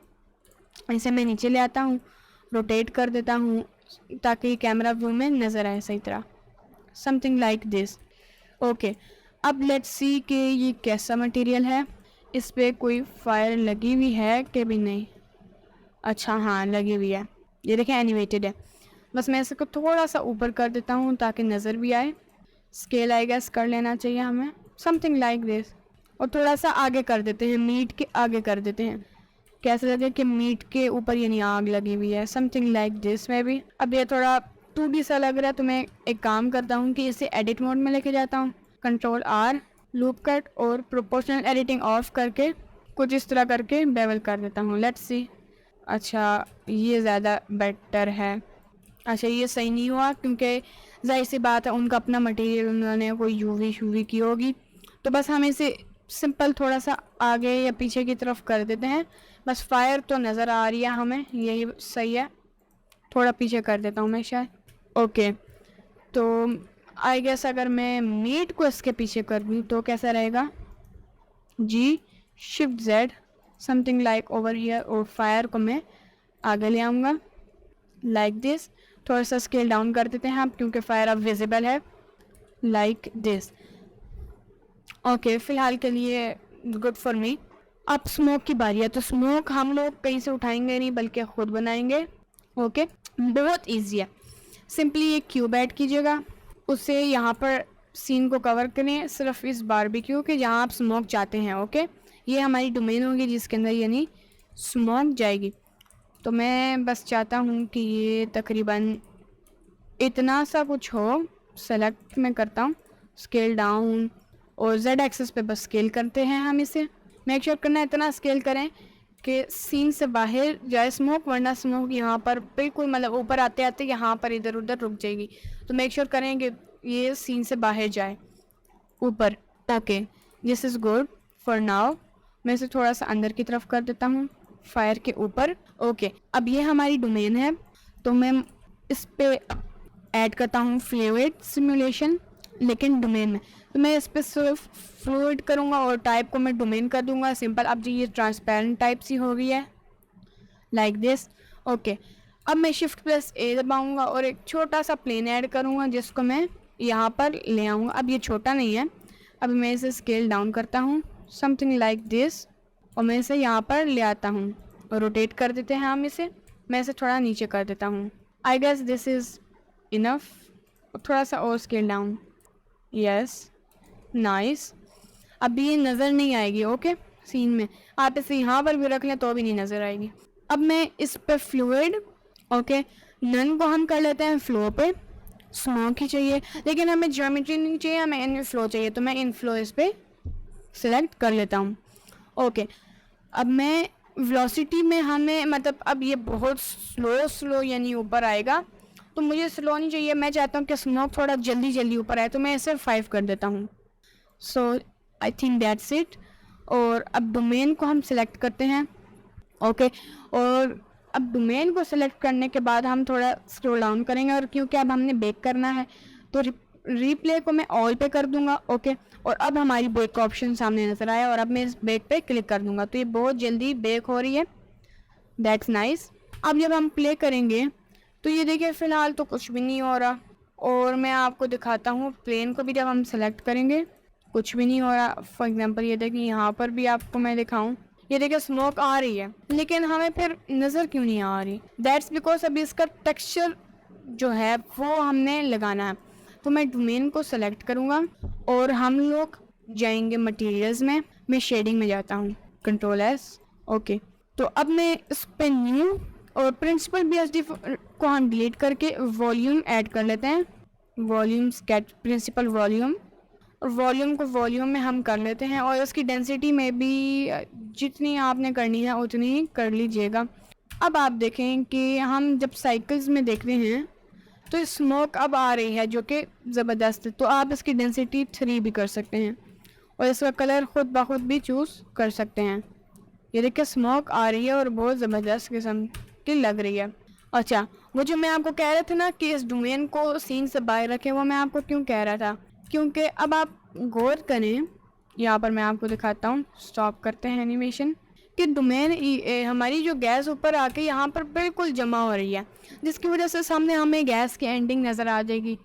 इसे मैं नीचे ले आता हूँ, रोटेट कर देता हूँ ताकि कैमरा व्यू में नज़र आए सही तरह, समथिंग लाइक दिस। ओके, अब लेट्स सी कि ये कैसा मटेरियल है, इस पर कोई फायर लगी हुई है कि भी नहीं। अच्छा हाँ, लगी हुई है, ये देखें एनिमेटेड है। बस मैं इसको थोड़ा सा ऊपर कर देता हूँ ताकि नज़र भी आए। स्केल आई गेस कर लेना चाहिए हमें, समथिंग लाइक दिस, और थोड़ा सा आगे कर देते हैं, मीट के आगे कर देते हैं, कैसे लगे कि मीट के ऊपर यानी आग लगी हुई है, समथिंग लाइक दिस में भी। अब ये थोड़ा 2D सा लग रहा है तो मैं एक काम करता हूँ कि इसे एडिट मोड में लेके जाता हूँ, कंट्रोल आर, लूप कट और प्रोपोर्शनल एडिटिंग ऑफ करके कुछ इस तरह करके बेवल कर देता हूँ। लेट्स सी, अच्छा ये ज़्यादा बेटर है। अच्छा ये सही नहीं हुआ क्योंकि जाहिर सी बात है उनका अपना मटेरियल, उन्होंने कोई यूवी शूवी की होगी, तो बस हम इसे सिंपल थोड़ा सा आगे या पीछे की तरफ कर देते हैं। बस फायर तो नज़र आ रही है हमें, यही सही है, थोड़ा पीछे कर देता हूँ मैं शायद। ओके, तो आई गेस अगर मैं मीट को इसके पीछे कर दूँ तो कैसा रहेगा, G shift Z, something like over here, और फायर को मैं आगे ले आऊँगा लाइक दिस। थोड़ा सा स्केल डाउन कर देते हैं आप क्योंकि फायर अब विजिबल है, लाइक दिस। ओके, फ़िलहाल के लिए गुड फॉर मी। अब स्मोक की बारी है, तो स्मोक हम लोग कहीं से उठाएंगे नहीं बल्कि ख़ुद बनाएंगे। ओके, बहुत ईजी है। सिंपली एक क्यूब ऐड कीजिएगा, उससे यहाँ पर सीन को कवर करें सिर्फ इस बारबेक्यू के जहाँ आप स्मोक चाहते हैं। ओके, ये हमारी डोमेन होगी जिसके अंदर यानी स्मोक जाएगी। तो मैं बस चाहता हूँ कि ये तकरीबन इतना सा कुछ हो। सेलेक्ट मैं करता हूँ, स्केल डाउन, और Z एक्सेस पे बस स्केल करते हैं हम इसे। मेक श्योर करना इतना स्केल करें कि सीन से बाहर जाए स्मोक, वरना स्मोक यहाँ पर बिल्कुल मतलब ऊपर आते आते यहाँ पर इधर उधर रुक जाएगी। तो मेक श्योर करें कि ये सीन से बाहर जाए ऊपर। Okay, this is good for now. मैं इसे थोड़ा सा अंदर की तरफ कर देता हूँ, फायर के ऊपर। ओके, अब ये हमारी डोमेन है, तो मैं इस पे ऐड करता हूँ फ्लूइड सिमुलेशन, लेकिन डोमेन में। तो मैं इस पर सिर्फ फ्लूइड करूँगा और टाइप को मैं डोमेन कर दूँगा सिंपल। अब जी ये ट्रांसपेरेंट टाइप सी हो गई है, लाइक दिस। ओके, अब मैं Shift+A दबाऊँगा और एक छोटा सा प्लेन ऐड करूँगा जिसको मैं यहाँ पर ले आऊँगा। अब ये छोटा नहीं है, अब मैं इसे स्केल डाउन करता हूँ समथिंग लाइक दिस, और मैं इसे यहाँ पर ले आता हूँ और रोटेट कर देते हैं हम इसे। मैं इसे थोड़ा नीचे कर देता हूँ। I guess this is enough. थोड़ा सा और स्केल डाउन, यस, नाइस। अब ये नज़र नहीं आएगी ओके सीन में। आप इसे यहाँ पर भी रख लें तो भी नहीं नज़र आएगी। अब मैं इस पे फ्लूइड, ओके, नन को हम कर लेते हैं फ्लो पे। स्मोक ही चाहिए लेकिन हमें ज्योमेट्री नहीं चाहिए, हमें इनफ्लो चाहिए, तो मैं इनफ्लो इस पे सिलेक्ट कर लेता हूँ। ओके, अब मैं वेलोसिटी में हमें मतलब अब ये बहुत स्लो यानी ऊपर आएगा, तो मुझे स्लो नहीं चाहिए। मैं चाहता हूँ कि स्मोक थोड़ा जल्दी जल्दी ऊपर आए, तो मैं इसे 5 कर देता हूँ। सो आई थिंक दैट्स इट। और अब डोमेन को हम सिलेक्ट करते हैं। ओके, और अब डोमेन को सिलेक्ट करने के बाद हम थोड़ा स्क्रॉल डाउन करेंगे, और क्योंकि अब हमने बेक करना है तो रिप्ले को मैं ऑल पे कर दूंगा। ओके, और अब हमारी बेक का ऑप्शन सामने नज़र आया, और अब मैं इस बेक पे क्लिक कर दूंगा, तो ये बहुत जल्दी बेक हो रही है। That's nice. अब जब हम प्ले करेंगे तो ये देखिए फ़िलहाल तो कुछ भी नहीं हो रहा, और मैं आपको दिखाता हूँ प्लेन को भी जब हम सेलेक्ट करेंगे कुछ भी नहीं हो रहा। फॉर एग्जांपल ये देखिए यहाँ पर भी आपको मैं दिखाऊँ, ये देखिए स्मोक आ रही है लेकिन हमें फिर नज़र क्यों नहीं आ रही। दैट्स बिकॉज अभी इसका टेक्सचर जो है वो हमने लगाना है। तो मैं डोमेन को सेलेक्ट करूँगा और हम लोग जाएंगे मटेरियल्स में। मैं शेडिंग में जाता हूँ, Ctrl+S। ओके, तो अब मैं इस पर न्यू और प्रिंसिपल BSD को हम डिलीट करके वॉल्यूम ऐड कर लेते हैं। वॉल्यूम स्केच प्रिंसिपल वॉल्यूम, और वॉल्यूम को वॉल्यूम में हम कर लेते हैं, और उसकी डेंसिटी में भी जितनी आपने करनी है उतनी ही कर लीजिएगा। अब आप देखें कि हम जब साइकिल्स में देखते हैं तो स्मोक अब आ रही है जो कि ज़बरदस्त है। तो आप इसकी डेंसिटी 3 भी कर सकते हैं और इसका कलर ख़ुद ब खुद भी चूज़ कर सकते हैं। ये देखिए स्मोक आ रही है और बहुत ज़बरदस्त किस्म की लग रही है। अच्छा, वो जो मैं आपको कह रहा था ना कि इस डोमेन को सीन से बाहर रखें, वो मैं आपको क्यों कह रहा था, क्योंकि अब आप गौर करें, यहाँ पर मैं आपको दिखाता हूँ। स्टॉप करते हैं एनिमेशन, कि डोमेन हमारी जो गैस ऊपर आके यहाँ पर बिल्कुल जमा हो रही है, जिसकी वजह से सामने हमें गैस की एंडिंग नज़र आ जाएगी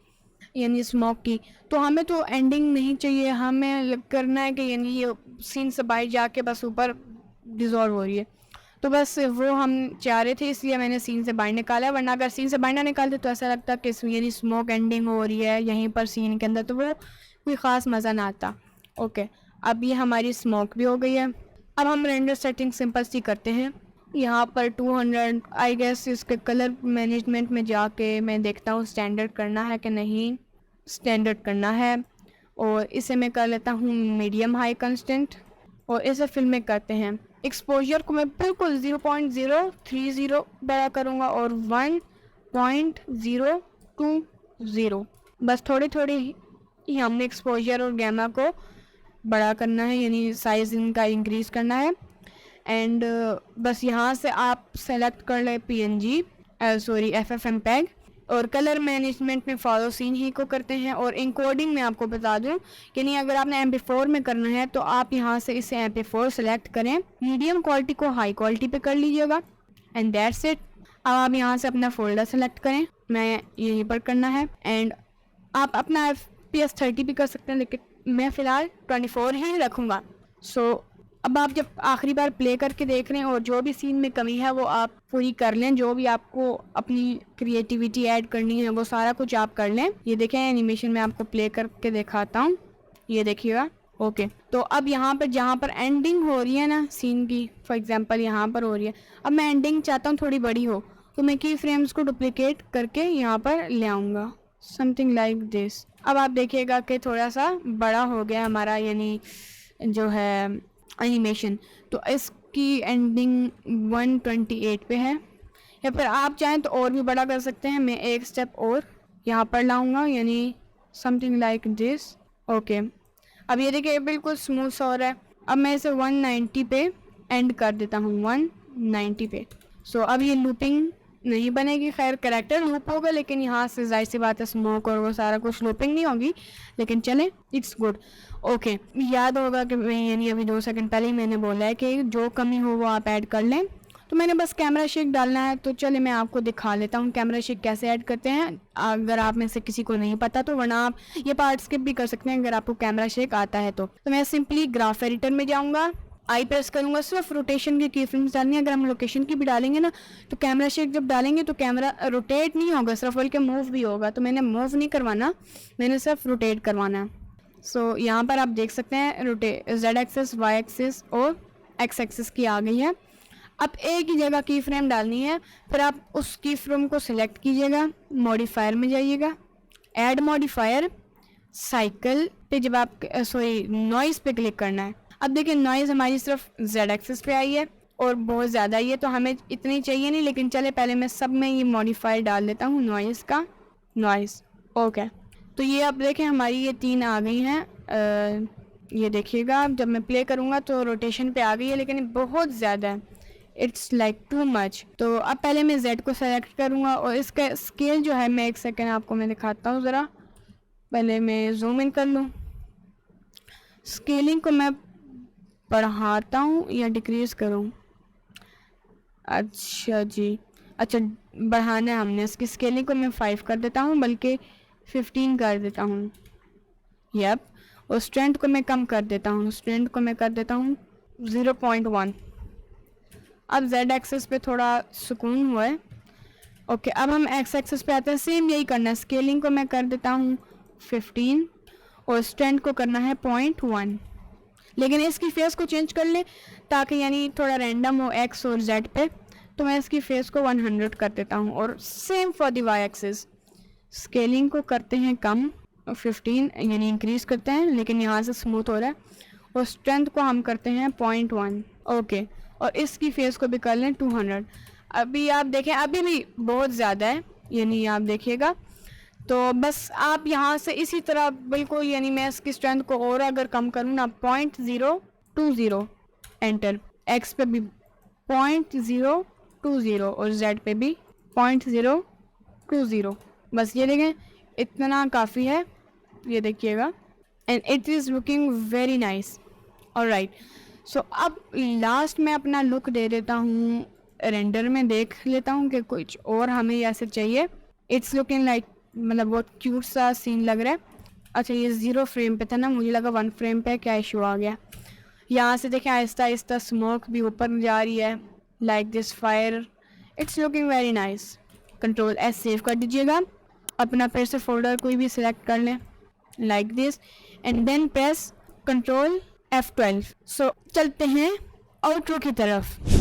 यानी स्मोक की। तो हमें तो एंडिंग नहीं चाहिए, हमें करना है कि यानी ये सीन से बाहर जाके बस ऊपर डिज़ोल्व हो रही है। तो बस वो हम चाह रहे थे, इसलिए मैंने सीन से बाहर निकाला, वरना अगर सीन से बाहर ना निकालते तो ऐसा लगता कि यानी स्मोक एंडिंग हो रही है यहीं पर सीन के अंदर, तो वो कोई ख़ास मज़ा ना आता। ओके, अब ये हमारी स्मोक भी हो गई है। अब हम रेंडर सेटिंग सिंपल सी करते हैं। यहाँ पर 200 आई गेस इसके कलर मैनेजमेंट में जाके मैं देखता हूँ स्टैंडर्ड करना है कि नहीं। स्टैंडर्ड करना है, और इसे मैं कर लेता हूँ मीडियम हाई कंस्टेंट, और इसे फिर में करते हैं। एक्सपोजर को मैं बिल्कुल 0.030 बड़ा करूँगा और 1.020, बस थोड़ी थोड़ी ही हमने एक्सपोजर और गैमा को बड़ा करना है, यानी साइज़ इनका इंक्रीज़ करना है। एंड बस यहाँ से आप सेलेक्ट कर ले PNG FFmpeg, और कलर मैनेजमेंट में फॉलो सीन ही को करते हैं। और इंकोडिंग में आपको बता दूं कि नहीं, अगर आपने MP4 में करना है तो आप यहाँ से इसे MP4 सेलेक्ट करें, मीडियम क्वालिटी को हाई क्वालिटी पे कर लीजिएगा, एंड दैट्स इट। अब आप यहाँ से अपना फोल्डर सेलेक्ट करें, मैं यहीं पर करना है, एंड आप अपना FPS 30 भी कर सकते हैं, लेकिन मैं फ़िलहाल 24 ही रखूँगा। सो अब आप जब आखिरी बार प्ले करके देख रहे हैं और जो भी सीन में कमी है वो आप पूरी कर लें, जो भी आपको अपनी क्रिएटिविटी ऐड करनी है वो सारा कुछ आप कर लें। ये देखें एनिमेशन में आपको प्ले करके दिखाता हूँ, ये देखिएगा। ओके, तो अब यहाँ पर जहाँ पर एंडिंग हो रही है ना सीन की, फॉर एग्जांपल यहाँ पर हो रही है, अब मैं एंडिंग चाहता हूँ थोड़ी बड़ी हो, तो मैं की फ्रेम्स को डुप्लिकेट करके यहाँ पर ले आऊँगा, समथिंग लाइक दिस। अब आप देखिएगा कि थोड़ा सा बड़ा हो गया हमारा यानी जो है एनिमेशन। तो इसकी एंडिंग 128 पे है, या फिर आप चाहें तो और भी बड़ा कर सकते हैं। मैं एक स्टेप और यहाँ पर लाऊंगा, यानी समथिंग लाइक दिस। ओके, अब ये देखिए बिल्कुल स्मूथ हो रहा है। अब मैं इसे 190 पे एंड कर देता हूँ, 190 पे। सो अब ये लूपिंग नहीं बनेगी, खैर कैरेक्टर लूप होगा, लेकिन यहाँ से जाहिर सी बात है स्मोक और वो सारा कुछ लूपिंग नहीं होगी, लेकिन चले इट्स गुड। ओके, याद होगा कि मैं यानी अभी 2 सेकंड पहले ही मैंने बोला है कि जो कमी हो वो आप ऐड कर लें। तो मैंने बस कैमरा शेक डालना है, तो चले मैं आपको दिखा लेता हूँ कैमरा शेक कैसे ऐड करते हैं, अगर आप में से किसी को नहीं पता तो, वरना आप ये पार्ट स्किप भी कर सकते हैं अगर आपको कैमरा शेक आता है तो। मैं सिंपली ग्राफ एडिटर में जाऊँगा, आई प्रेस करूँगा, सिर्फ रोटेशन की फ्रेम्स डालनी है। अगर हम लोकेशन की भी डालेंगे ना तो कैमरा शेक जब डालेंगे तो कैमरा रोटेट नहीं होगा सिर्फ, बल्कि मूव भी होगा। तो मैंने मूव नहीं करवाना, मैंने सिर्फ रोटेट करवाना है। सो यहाँ पर आप देख सकते हैं Z एक्सिस, Y एक्सिस और X एक्सिस की आ गई है। अब एक ही जगह की फ्रेम डालनी है, फिर आप उस की फ्रेम को सिलेक्ट कीजिएगा, मॉडिफायर में जाइएगा, ऐड मॉडिफायर, साइकिल पे जब आप नॉइज़ पे क्लिक करना है। अब देखिए नॉइज़ हमारी सिर्फ Z एक्सिस पे आई है और बहुत ज़्यादा ही है, तो हमें इतनी चाहिए नहीं, लेकिन चले पहले मैं सब में ये मॉडिफायर डाल देता हूँ, नॉइज़ का, नॉइज़। ओके, तो ये अब देखें हमारी ये 3 आ गई हैं। ये देखिएगा जब मैं प्ले करूँगा तो रोटेशन पे आ गई है, लेकिन बहुत ज़्यादा है, इट्स लाइक टू मच। तो अब पहले मैं Z को सेलेक्ट करूँगा और इसका स्केल जो है, मैं 1 सेकेंड आपको मैं दिखाता हूँ ज़रा, पहले मैं जूम इन कर लूँ। स्केलिंग को मैं बढ़ाता हूँ या डिक्रीज़ करूँ? अच्छा जी, अच्छा बढ़ाना है हमने, इसकी स्केलिंग को मैं 5 कर देता हूँ, बल्कि 15 कर देता हूँ। यप, और स्ट्रेंथ को मैं कम कर देता हूँ, स्ट्रेंथ को मैं कर देता हूँ 0.1। अब Z एक्सिस पे थोड़ा सुकून हुआ है। ओके, अब हम X एक्सिस पे आते हैं, सेम यही करना है, स्केलिंग को मैं कर देता हूँ 15 और स्ट्रेंथ को करना है 0.1, लेकिन इसकी फेस को चेंज कर लें ताकि यानी थोड़ा रैंडम हो X और Z पे। तो मैं इसकी फेस को 100 कर देता हूँ, और same for the Y axis, scaling को करते हैं कम, 15 यानी इंक्रीज़ करते हैं, लेकिन यहाँ से स्मूथ हो रहा है, और स्ट्रेंथ को हम करते हैं 0.1। ओके, और इसकी फेस को भी कर लें 200। अभी आप देखें अभी भी बहुत ज़्यादा है, यानी आप देखिएगा। तो बस आप यहाँ से इसी तरह बिल्कुल, यानी मैं इसकी स्ट्रेंथ को और अगर कम करूँ ना, 0.020 एंटर, X पे भी 0.020 और Z पे भी 0.020। बस ये देखें इतना काफ़ी है, ये देखिएगा, and it is looking very nice. Alright, so अब लास्ट में अपना लुक दे देता हूँ, रेंडर में देख लेता हूँ कि कुछ और हमें ऐसे चाहिए। इट्स लुकिंग लाइक, मतलब बहुत क्यूट सा सीन लग रहा है। अच्छा, ये 0 फ्रेम पे था ना, मुझे लगा 1 फ्रेम पे, क्या इशू आ गया। यहाँ से देखें आहिस्ता आहिस्ता स्मोक भी ऊपर जा रही है, like this fire. It's looking very nice. Control S save कर दीजिएगा, अपना फिर से फोल्डर कोई भी सिलेक्ट कर लें like this, and then press control F12। So चलते हैं आउटरो की तरफ।